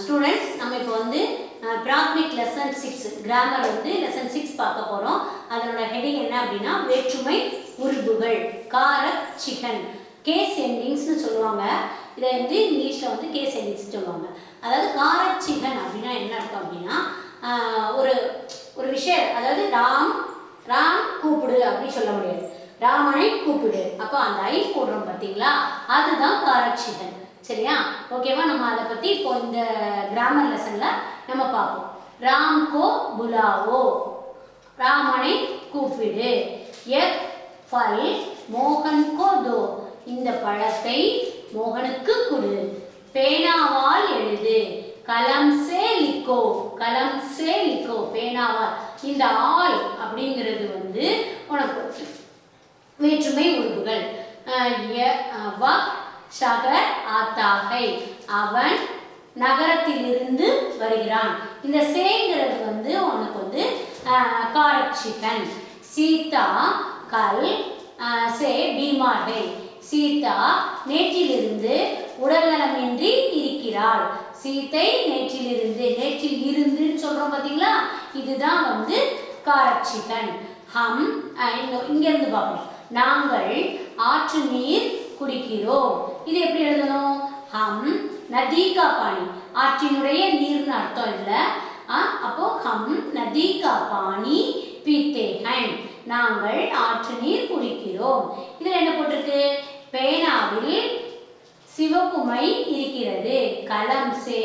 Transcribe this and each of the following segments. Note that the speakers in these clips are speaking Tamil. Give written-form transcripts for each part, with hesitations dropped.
ஸ்டூடெண்ட்ஸ் நம்ம இப்போ வந்து பிராத்மிக் லெசன் 6 கிராமர் வந்து லெசன் 6 பார்க்க போகிறோம். அதனோட ஹெட்டிங் என்ன அப்படின்னா வேற்றுமை உருபுகள், காரக் சிகன், கேஸ் எண்டிங்ஸ்னு சொல்லுவாங்க. இதை வந்து இங்கிலீஷில் வந்து கேஸ் எண்டிங்ஸ் சொல்லுவாங்க. அதாவது காரக் சிகன் அப்படின்னா என்ன அர்த்தம் அப்படின்னா ஒரு விஷயம், அதாவது ராம் கூப்பிடு அப்படின்னு சொல்ல முடியாது, ராமனை கூப்பிடு. அப்போ அந்த ஐ போடுறோம் பார்த்தீங்களா, அதுதான் காரக் சிகன். சரியா? ஓகேவா? நம்ம அதை பற்றி இப்போ இந்த கிராமர் லெசனில் நம்ம பார்ப்போம். ராம் கோ புலாவோ, ராமனை கூப்பிடு. எக் ஃபல் மோகன் கோ தோ, இந்த பழத்தை மோகனுக்கு கொடு. பேனாவால் எழுது. கலம் சே லிக்கோ, கலம் சே லிக்கோ, பேனாவால். இந்த ஆல் அப்படிங்கிறது வந்து உனக்கு வேற்றுமை உருபுகள். ஷகர் ஆத்தாகை, அவன் நகரத்திலிருந்து வருகிறான். இந்த சேங்கிறது வந்து உனக்கு வந்து காரக் சிகன். சீதா கல் சே பீமார்கை, சீதா நேற்றிலிருந்து உடல்நலமின்றி இருக்கிறாள். சீதை நேற்றிலிருந்து, நேற்றில் இருந்துன்னு சொல்றோம் பார்த்தீங்களா, இதுதான் வந்து காரக் சிகன். ஹம் இங்கிருந்து பார்ப்போம். நாங்கள் ஆற்று நீர் குடிக்கிறோம். இது எப்படி எழுதணும்? ஹம் நதி கா பானி, ஆற்றினுடைய நீர்னு அர்த்தம் இல்லை. அப்போ ஹம் நதி கா பானி பீத்தே ஹைம், நாங்கள் ஆற்று நீர் குடிக்கிறோம். இதில் என்ன போட்டிருக்கு? பேனாவில் சிவப்புமை இருக்கிறது. கலம் சே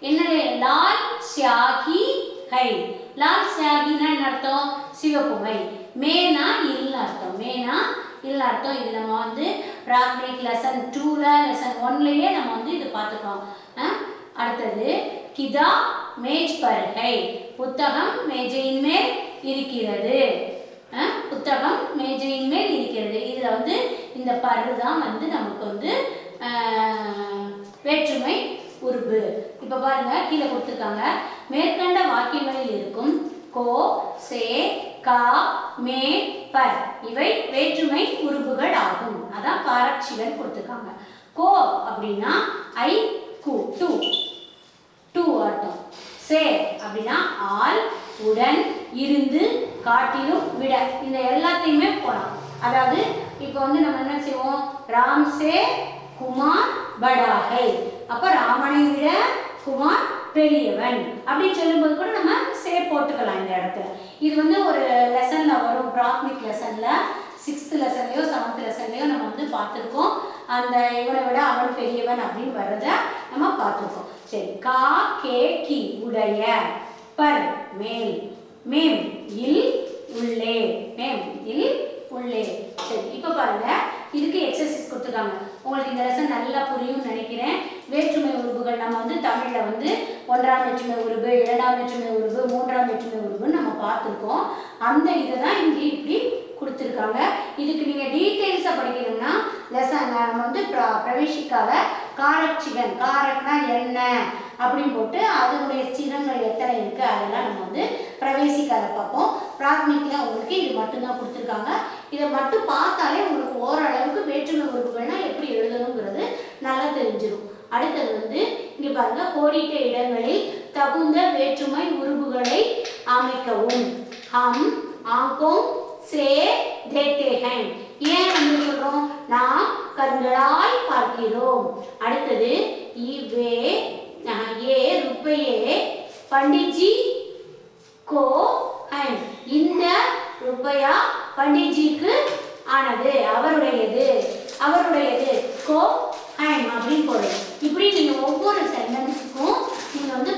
என்ன? லால் ஷியாகி ஹை, லால் ஷியாகினா என்ன அர்த்தம்? சிவப்புமை. மேனா இல்ல அர்த்தம், மேனா இல்ல அர்த்தம். இது நம்ம வந்து பிராத்மிக் லெசன் 2ல லெசன் 1லயே நம்ம வந்து இது பார்த்துக்கோம். அடுத்தது கிதா மேஜ் பர் ஹை, புத்தகம் மேஜையின் மேல் இருக்கிறது. புத்தகம் மேஜையின் மேல் இருக்கிறது. இதில் வந்து இந்த பரு தான் வந்து நமக்கு வந்து வேற்றுமை உருபு. இப்போ பாருங்க, கீழே கொடுத்துருக்காங்க. மேற்கண்ட வாக்கியங்களில் இருக்கும் கோ சே கா மே பர், இவை வேற்றுமை உருபுகள் ஆகும். அதான் காரக் சிகன் கொடுத்துருக்காங்க. கோ அப்படின்னா ஐ கு டூ அர்த்தம். சே அப்படின்னா ஆல், உடன், இருந்து, காட்டிலும், விட, இந்த எல்லாத்தையுமே போலாம். அதாவது இப்போ வந்து நம்ம என்ன செய்வோம்? ராம் சே குமார் படாகை, அப்போ ராமனை விட குமார் பெரியவன் அப்படின்னு சொல்லும்போது கூட நம்ம சே போட்டுக்கலாம் இந்த இடத்துல. இது வந்து ஒரு லெசன்ல வரும், பிராத்மிக் லெசன்ல 6th லெசன்லையோ 7th லெசன்லையோ நம்ம வந்து பார்த்துருக்கோம். அந்த இவனை விட அவன் பெரியவன் அப்படின்னு வர்றத நம்ம பார்த்துருக்கோம். சரி, கா கே கி உடைய, பர் மேல், மேம் இல் உள்ளே, மேம் இல் உள்ளே. சரி, இப்போ பாருங்க, இதுக்கு எக்ஸசைஸ் கொடுத்துருக்காங்க. உங்களுக்கு இந்த லெசன் நல்லா புரியும்னு நினைக்கிறேன். வேற்றுமை உருபுகள் நம்ம வந்து தமிழில் வந்து 1ஆம் வேற்றுமை உருபு, 2ஆம் வேற்றுமை உருபு, 3ஆம் வேற்றுமை உருபுன்னு நம்ம பார்த்துருக்கோம். அந்த இதை தான் இங்கே இப்படி கொடுத்துருக்காங்க. இதுக்கு நீங்கள் டீட்டெயில்ஸாக படிக்கணும்னா லெசன் நம்ம வந்து பிரவேசிக்காவில் காரக் சிகன், காரக்னா என்ன அப்படின்னு போட்டு அதனுடைய சிகங்கள் எத்தனை இருக்குது அதெல்லாம் நம்ம வந்து பிரவேசிக்கால பார்ப்போம். பிராத்மிக்கில் உங்களுக்கு இது மட்டும்தான் கொடுத்துருக்காங்க. இதை மட்டும் பார்த்தாலே உங்களுக்கு ஓரளவுக்கு வேற்றுமை உறுப்புகள்னா எப்படி எழுதணுங்கிறது நல்லா தெரிஞ்சிடும். அடுத்தது வந்து இங்கே பாருங்க, கோடிட்ட இடங்களில் தகுந்த வேற்றுமை உருபுகளை அமைக்கவும். ஹம் ஆங்கோங் சே தேத்தே ஹைம், ஏன் நம்ம சொல்றோம்? நாம் கண்களால் பார்க்கிறோம். அடுத்தது இவே ஏ ருப்பையே பண்டிட்ஜி கோ ஹைம், இந்த ருப்பையா பண்டிட்ஜிக்கு ஆனது, அவருடையது, அவருடையது, கோ ஹைம் அப்படின்னு போடுறோம். இப்படி நீங்கள் ஒவ்வொரு சென்டென்ஸுக்கும் நீங்கள் வந்து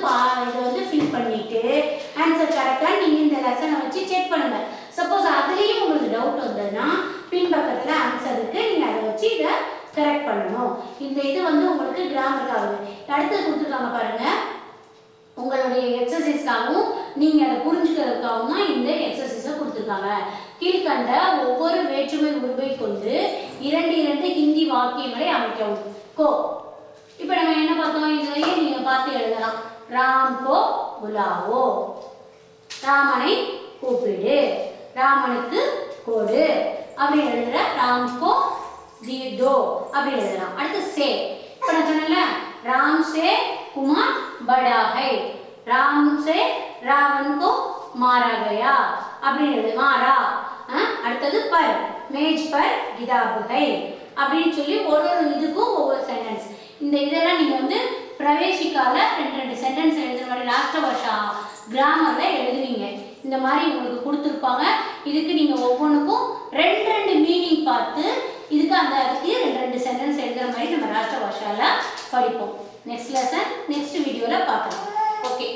இதை வந்து ஃபில் பண்ணிட்டு ஆன்சர் கரெக்டாக நீங்கள் இந்த லெசனை வச்சு செக் பண்ணுங்க. சப்போஸ் அதுலேயும் உங்களுக்கு டவுட் வந்ததுன்னா பின்பக்கத்தில் ஆன்சர் இருக்கு, நீங்கள் அதை வச்சு இதை கரெக்ட் பண்ணணும். இந்த இது வந்து உங்களுக்கு கிராமருக்காகுது. அடுத்து கொடுத்துருக்காங்க பாருங்க, உங்களுடைய எக்ஸசைஸ்க்காகவும் நீங்கள் அதை புரிஞ்சுக்கிறதுக்காகவும் தான் இந்த எக்ஸசைஸை கொடுத்துருக்காங்க. கீழ்கண்ட ஒவ்வொரு வேற்றுமை உருவை கொண்டு 2 ஹிந்தி வாக்கியங்களை அமைக்கவும். கோ, இப்போ நம்ம என்ன பார்த்தோம்? இதுலையே நீங்கள் பார்த்து எழுதலாம். ராம் கோ புலாவோ, ராமனை கூப்பிடு, ராமனுக்கு கொடு அப்படின்னு எழுதுற. ராம் கோ தோ அப்படின்னு எழுதலாம். அடுத்து சே, இப்போ நான் சொன்னேன்ல राम से कुआं बड़ा है, राम से रावण को मारा गया அப்படிங்கிறது மாறா. அடுத்தது பர், மேஜ் பர் கிதாப் है அப்படின்னு சொல்லி ஒரு இதுக்கும் ஒவ்வொரு சென்டென்ஸ். இந்த இதெல்லாம் நீங்கள் வந்து பிரவேசிக்கால ரெண்டு சென்டென்ஸ் எழுதுற மாதிரி லாஸ்ட் வருஷம் கிராமரில் எழுதுவீங்க. இந்த மாதிரி உங்களுக்கு கொடுத்துருப்பாங்க. இதுக்கு நீங்கள் ஒவ்வொன்றுக்கும் ரெண்டு மீனிங் பார்த்து இதுக்கு அதுக்கு ரெண்டு சென்டென்ஸ் எழுதுற மாதிரி நம்ம லாஸ்ட் வருஷால படிப்போம். நெக்ஸ்ட் லெசன் நெக்ஸ்ட் வீடியோவில் பார்க்கலாம். ஓகே.